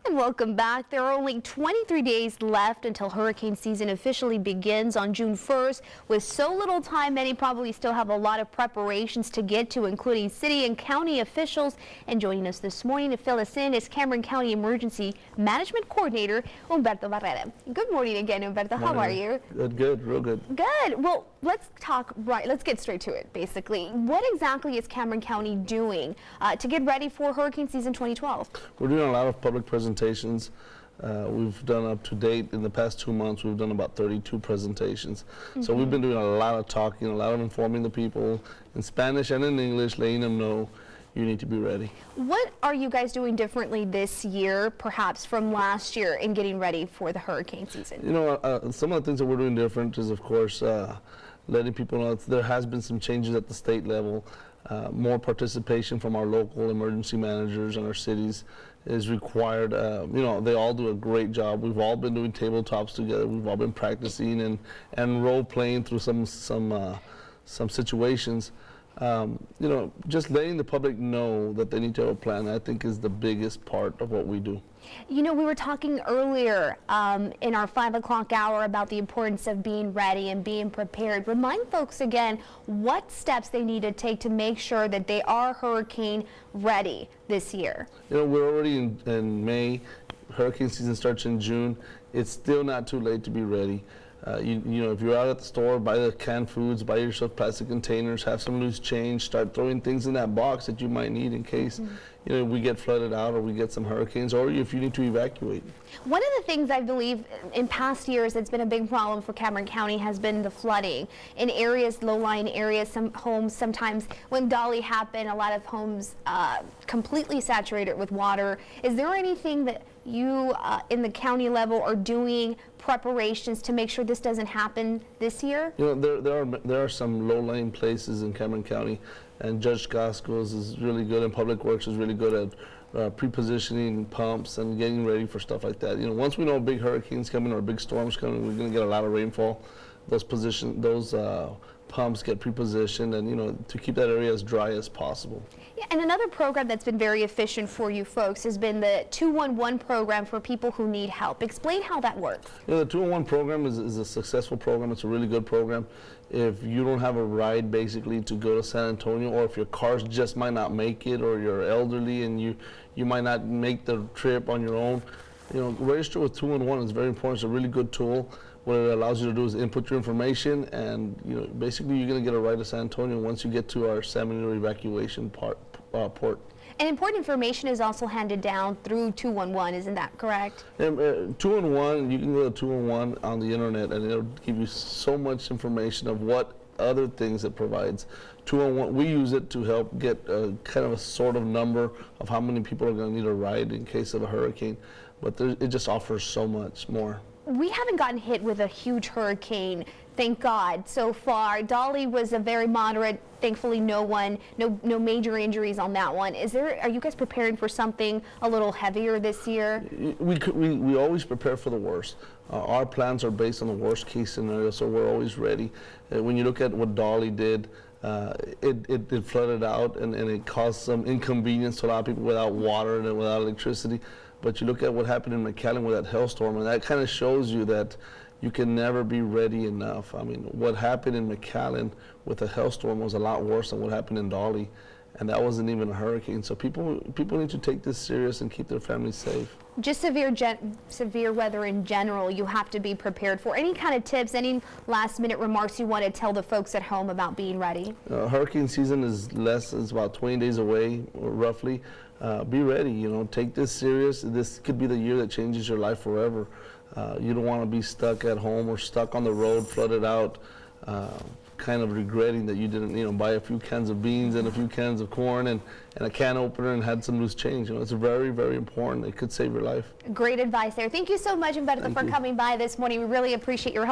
And welcome back. There are only 23 days left until hurricane season officially begins on June 1st. With so little time, many probably still have a lot of preparations to get to, including city and county officials. And joining us this morning to fill us in is Cameron County Emergency Management Coordinator Humberto Barrera. Good morning again, Humberto. How are you? Good, real good. Good. Well, let's get straight to it, basically. What exactly is Cameron County doing to get ready for hurricane season 2012? We're doing a lot of public presentations. We've done up to date in the past 2 months, we've done about 32 presentations. So we've been doing a lot of talking, a lot of informing the people in Spanish and in English, letting them know you need to be ready. What are you guys doing differently this year, perhaps from last year, in getting ready for the hurricane season? You know, some of the things that we're doing different is, of course, letting people know there has been some changes at the state level. More participation from our local emergency managers and our cities is required. You know, they all do a great job. We've all been doing tabletops together. We've all been practicing and role playing through some situations. You know, just letting the public know that they need to have a plan, I think, is the biggest part of what we do. You know, we were talking earlier in our 5 o'clock hour about the importance of being ready and being prepared. Remind folks again what steps they need to take to make sure that they are hurricane ready this year. You know, we're already in May. Hurricane season starts in June. It's still not too late to be ready. You know, if you're out at the store, buy the canned foods, buy yourself plastic containers, have some loose change, start throwing things in that box that you might need in case, you know, we get flooded out or we get some hurricanes, or if you need to evacuate. One of the things I believe in past years that's been a big problem for Cameron County has been the flooding in areas, low-lying areas. Some homes, sometimes when Dolly happened, a lot of homes completely saturated with water. Is there anything that you in the county level are doing preparations to make sure this doesn't happen this year? You know, there are some low-lying places in Cameron County, and Judge Gasco's is really good, and Public Works is really good at pre-positioning pumps and getting ready for stuff like that. You know, once we know big hurricanes coming or big storms coming, we're going to get a lot of rainfall. Those pumps get pre-positioned, and you know, to keep that area as dry as possible. Yeah, and another program that's been very efficient for you folks has been the 211 program for people who need help. Explain how that works. You know, the 211 program is a successful program. It's a really good program. If you don't have a ride basically to go to San Antonio, or if your cars just might not make it, or you're elderly and you might not make the trip on your own, you know, register with 211 is very important. It's a really good tool. What it allows you to do is input your information, and you know, basically you're going to get a ride to San Antonio once you get to our 7-year evacuation port. And important information is also handed down through 211, isn't that correct? 211, you can go to 211 on the internet, and it'll give you so much information of what other things it provides. 211, we use it to help get kind of a sort of number of how many people are going to need a ride in case of a hurricane, but it just offers so much more. We haven't gotten hit with a huge hurricane, thank God, so far. Dolly was a very moderate, thankfully no major injuries on that one. Are you guys preparing for something a little heavier this year? We always prepare for the worst. Our plans are based on the worst case scenario, so we're always ready. When you look at what Dolly did, it flooded out and it caused some inconvenience to a lot of people without water and without electricity. But you look at what happened in McAllen with that hailstorm, and that kind of shows you that you can never be ready enough. I mean, what happened in McAllen with the hailstorm was a lot worse than what happened in Dolly, and that wasn't even a hurricane. So people need to take this serious and keep their families safe. Just severe weather in general, you have to be prepared for. Any kind of tips, any last-minute remarks you want to tell the folks at home about being ready? Hurricane season is about 20 days away, roughly. Be ready, you know, take this serious. This could be the year that changes your life forever. You don't want to be stuck at home or stuck on the road, flooded out, kind of regretting that you didn't, you know, buy a few cans of beans and a few cans of corn and a can opener and had some loose change. You know, it's very, very important. It could save your life. Great advice there. Thank you so much, Humberto, for coming by this morning. We really appreciate your help.